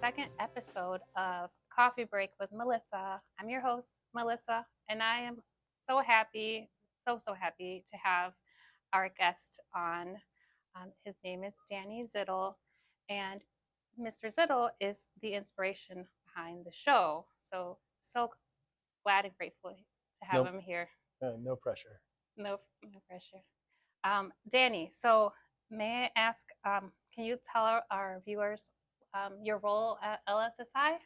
second episode of Coffee Break with Melissa. I'm your host, Melissa, and I am so happy, so happy to have our guest on. His name is Danny Zittle, and Mr. Zittle is the inspiration behind the show. So glad and grateful to have Nope. him here. No pressure. No pressure. Danny, so may I ask, can you tell our viewers your role at LSSI?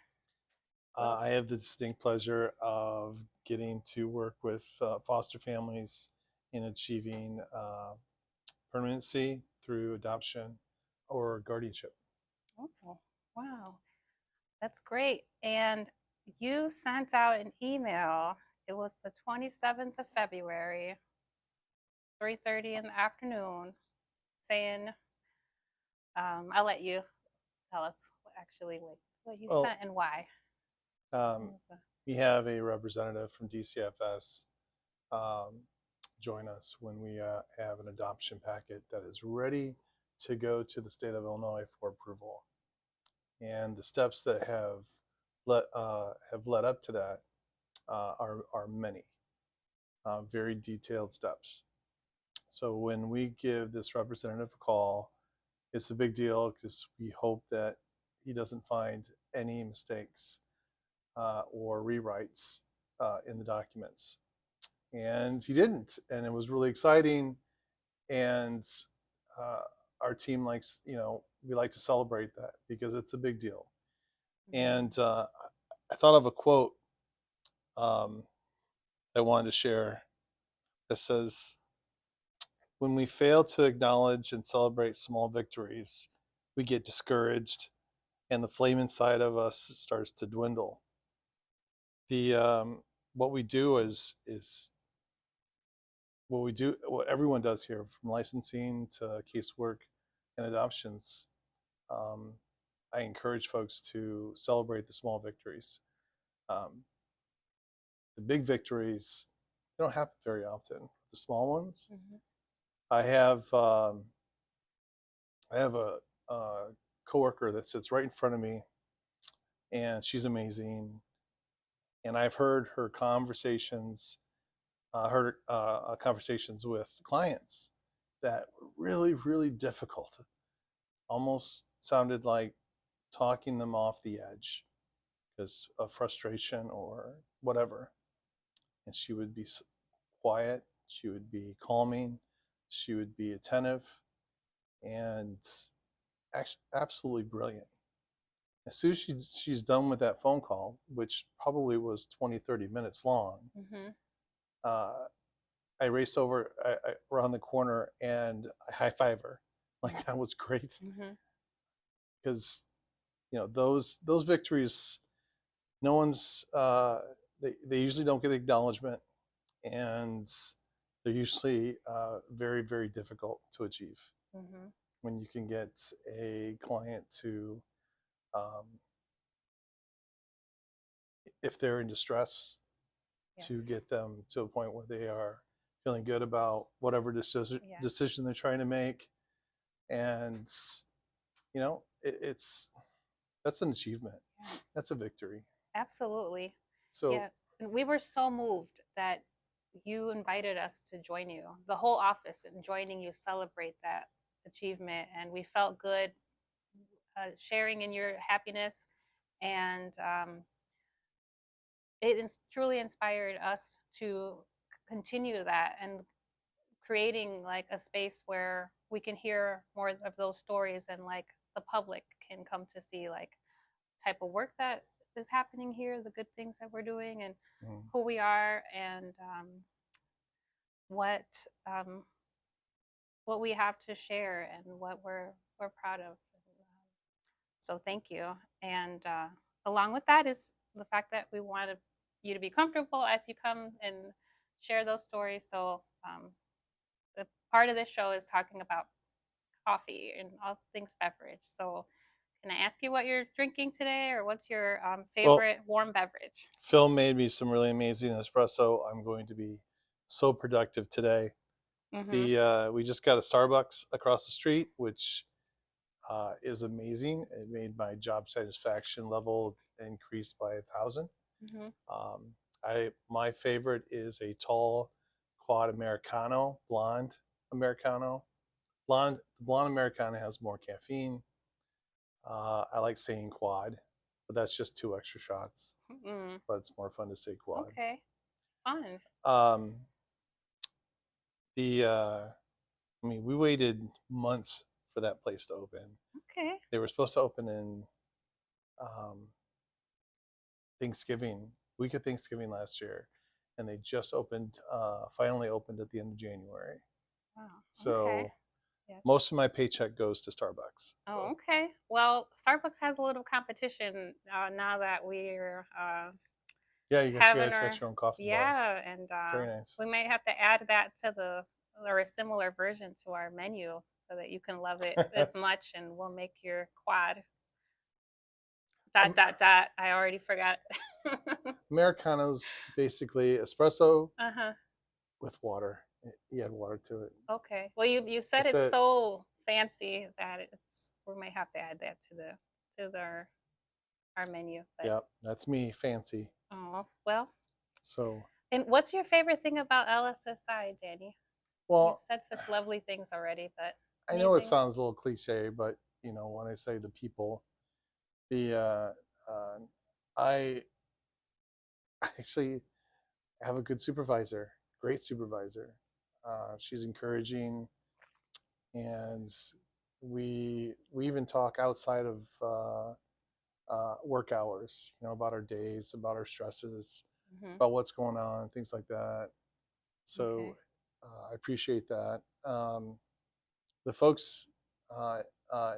I have the distinct pleasure of getting to work with foster families in achieving permanency through adoption or guardianship. Oh, wow, that's great. And you sent out an email. It was the 27th of February, 3:30 in the afternoon, saying, I'll let you tell us what you Well, sent and why. we have a representative from DCFS join us when we have an adoption packet that is ready to go to the state of Illinois for approval. And the steps that have led up to that are many, very detailed steps. So when we give this representative a call, it's a big deal because we hope that he doesn't find any mistakes or rewrites in the documents. And he didn't, and it was really exciting. And our team likes, we like to celebrate that because it's a big deal. And I thought of a quote I wanted to share that says, "When we fail to acknowledge and celebrate small victories, we get discouraged and the flame inside of us starts to dwindle." What we do is what everyone does here, from licensing to casework and adoptions. I encourage folks to celebrate the small victories. The big victories, they don't happen very often. The small ones, I have a coworker that sits right in front of me, and she's amazing. And I've heard her conversations, conversations with clients that were really, really difficult. Almost sounded like talking them off the edge because of frustration or whatever. And she would be quiet, she would be calming, she would be attentive, and absolutely brilliant. As soon as she's done with that phone call, which probably was 20, 30 minutes long, I raced over around the corner and I high-five her. Like, that was great. Because those victories, no one's they usually don't get acknowledgement, and they're usually very, very difficult to achieve. When you can get a client to, if they're in distress, to get them to a point where they are feeling good about whatever decision they're trying to make. And that's an achievement. That's a victory. Absolutely. So and we were so moved that you invited us to join you, the whole office, and joining you celebrate that achievement. And we felt good sharing in your happiness, and it truly inspired us to continue that and creating like a space where we can hear more of those stories, and like the public can come to see like type of work that is happening here, the good things that we're doing, and who we are, and what we have to share, and what we're proud of. So thank you. And along with that is the fact that we wanted you to be comfortable as you come and share those stories. So the part of this show is talking about coffee and all things beverage. So can I ask you what you're drinking today, or what's your favorite warm beverage? Phil made me some really amazing espresso. I'm going to be so productive today. We just got a Starbucks across the street, which is amazing. It made my job satisfaction level increase by 1,000. Mm-hmm. My favorite is a tall quad Americano, blonde Americano. The blonde Americano has more caffeine. I like saying quad, but that's just 2 extra shots. Mm. But it's more fun to say quad. Okay, fun. Um, we waited months for that place to open. Okay. They were supposed to open in um, Thanksgiving, week of Thanksgiving last year, and they just finally opened at the end of January. Wow. Okay. So Yes. most of my paycheck goes to Starbucks. Oh, So. okay. Well, Starbucks has a little competition now that we're Yeah, you guys having got our your own coffee bar. yeah, and Very nice. we might have to add that to or a similar version to our menu so that you can love it as much, and we'll make your quad. Dot. I already forgot. Americano's basically espresso Uh-huh. with water. You add water to it. Okay. Well, you said That's it's it. so fancy that we might have to add that to our menu. But, Yep, that's me, fancy. oh, well. So. And what's your favorite thing about LSSI, Danny? You've Well, said such lovely things already, but I know it anything? sounds a little cliche, but when I say the people, the I actually have a good supervisor, great supervisor. She's encouraging, and we even talk outside of work hours, about our days, about our stresses, Mm-hmm. about what's going on, things like that. So Okay. I appreciate that. The folks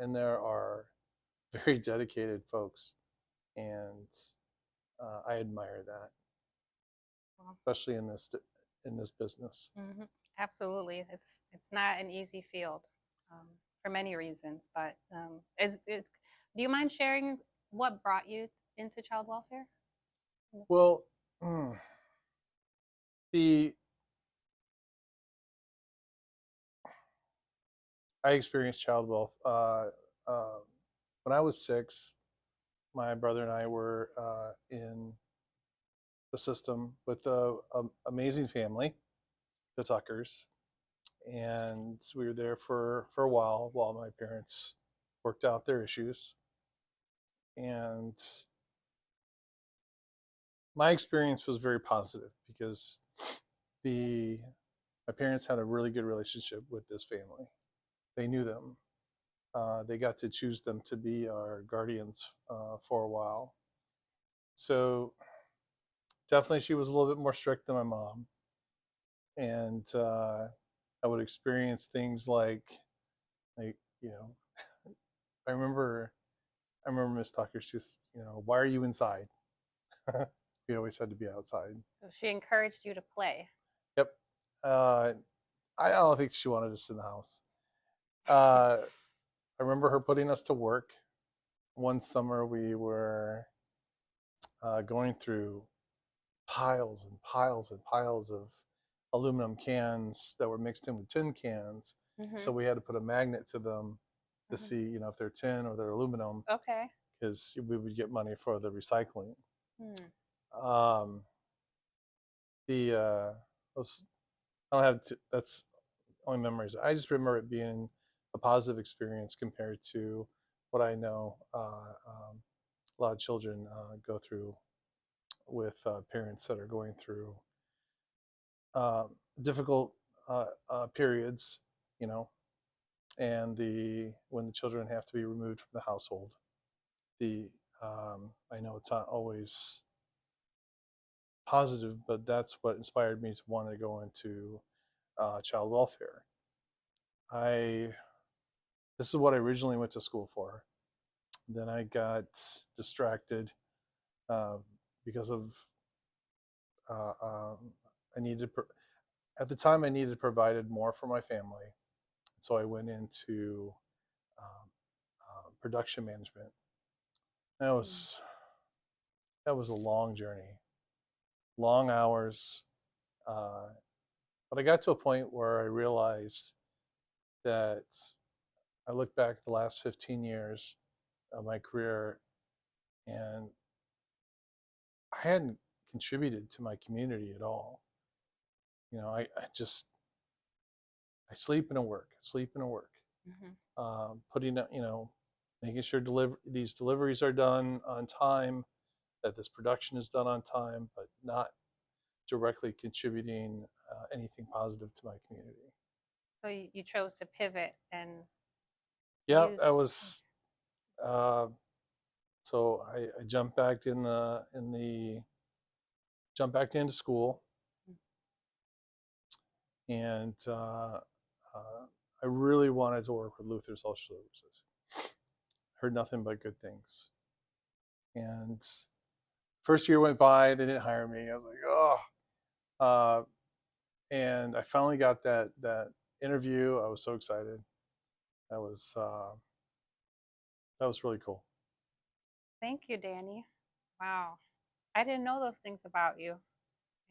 in there are very dedicated folks, and I admire that, Well, especially in this business. mm-hmm. Absolutely. It's not an easy field for many reasons, but do you mind sharing what brought you into child welfare? Well, the I experienced child welfare when I was 6. My brother and I were in the system with an amazing family, the Tuckers, and we were there for a while my parents worked out their issues. And my experience was very positive because my parents had a really good relationship with this family. They knew them. They got to choose them to be our guardians for a while. So definitely, she was a little bit more strict than my mom, and I would experience things like I remember Miss Tucker's just why are you inside? We always had to be outside. So she encouraged you to play. Yep. I don't think she wanted us in the house. I remember her putting us to work. One summer we were going through piles and piles and piles of aluminum cans that were mixed in with tin cans. Mm-hmm. So we had to put a magnet to them to Mm-hmm. see, if they're tin or they're aluminum. Okay. Because we would get money for the recycling. Hmm. I don't have to, that's only memories. I just remember it being a positive experience compared to what I know a lot of children go through with parents that are going through difficult periods, and when the children have to be removed from the household. I know it's not always positive, but that's what inspired me to want to go into child welfare. This is what I originally went to school for. Then I got distracted because of I needed at the time I needed provided more for my family, so I went into production management. That was a long journey, long hours, but I got to a point where I realized that I look back at the last 15 years of my career, and I hadn't contributed to my community at all. I just, I sleep and I work, sleep and I work. Putting, making sure these deliveries are done on time, that this production is done on time, but not directly contributing anything positive to my community. So you chose to pivot and Yeah, use. that was. So I jumped back jumped back into school, and I really wanted to work with Lutheran Social Services. Heard nothing but good things. And first year went by, they didn't hire me. I was like, oh. And I finally got that interview. I was so excited. That was really cool. Thank you, Danny. Wow, I didn't know those things about you,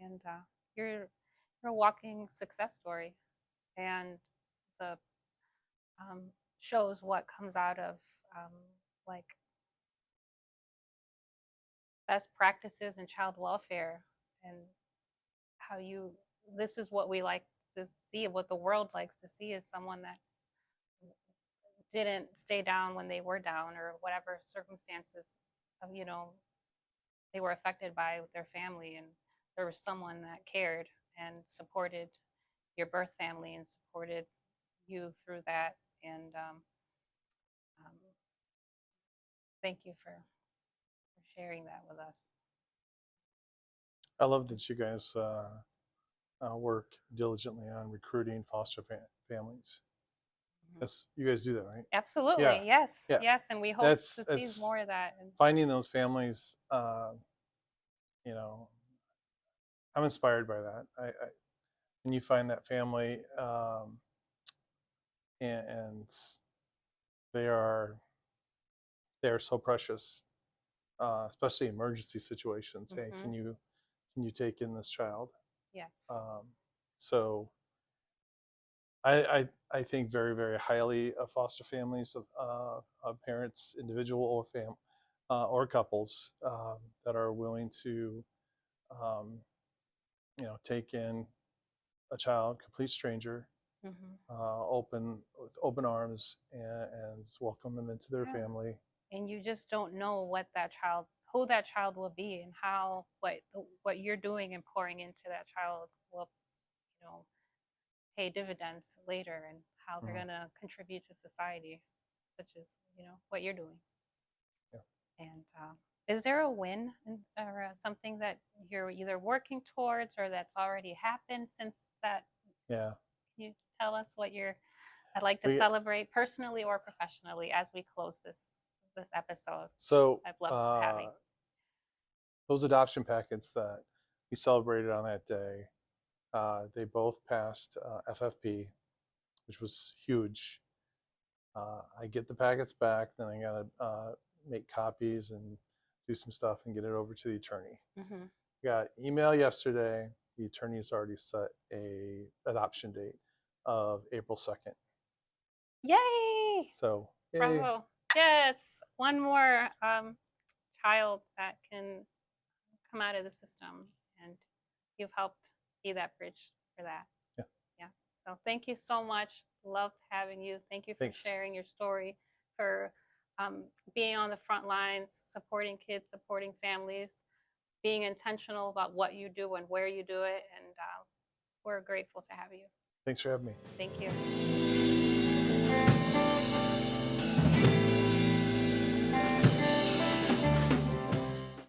and you're a walking success story, and the shows what comes out of like best practices in child welfare, and how you. This is what we like to see. What the world likes to see is someone that didn't stay down when they were down, or whatever circumstances of they were affected by their family, and there was someone that cared and supported your birth family and supported you through that. And thank you for sharing that with us. I love that you guys work diligently on recruiting foster families. Yes, you guys do that, right? Absolutely. Yeah. Yes. Yeah. Yes. And we hope to see more of that. Finding those families, I'm inspired by that. When you find that family, and they are so precious, especially emergency situations. Hey, can you take in this child? Yes. So I think very, very highly of foster families, of parents, individual or or couples that are willing to take in a child, complete stranger, with open arms, and welcome them into their family. And you just don't know who that child will be, and how what you're doing and pouring into that child will, pay dividends later, and how they're going to contribute to society, such as what you're doing. Yeah. And is there a win or something that you're either working towards or that's already happened since that? Yeah. Can you tell us what I'd like to celebrate personally or professionally as we close this episode? So I've loved having those adoption packets that we celebrated on that day. They both passed FFP, which was huge. I get the packets back, then I gotta make copies and do some stuff and get it over to the attorney. Got email yesterday. The attorney has already set a adoption date of April 2nd. Yay! So, yay. Bravo! Yes, one more child that can come out of the system, and you've helped be that bridge for that. Yeah. So thank you so much. Loved having you. Thank you for sharing your story, for being on the front lines, supporting kids, supporting families, being intentional about what you do and where you do it. And we're grateful to have you. Thanks for having me. Thank you.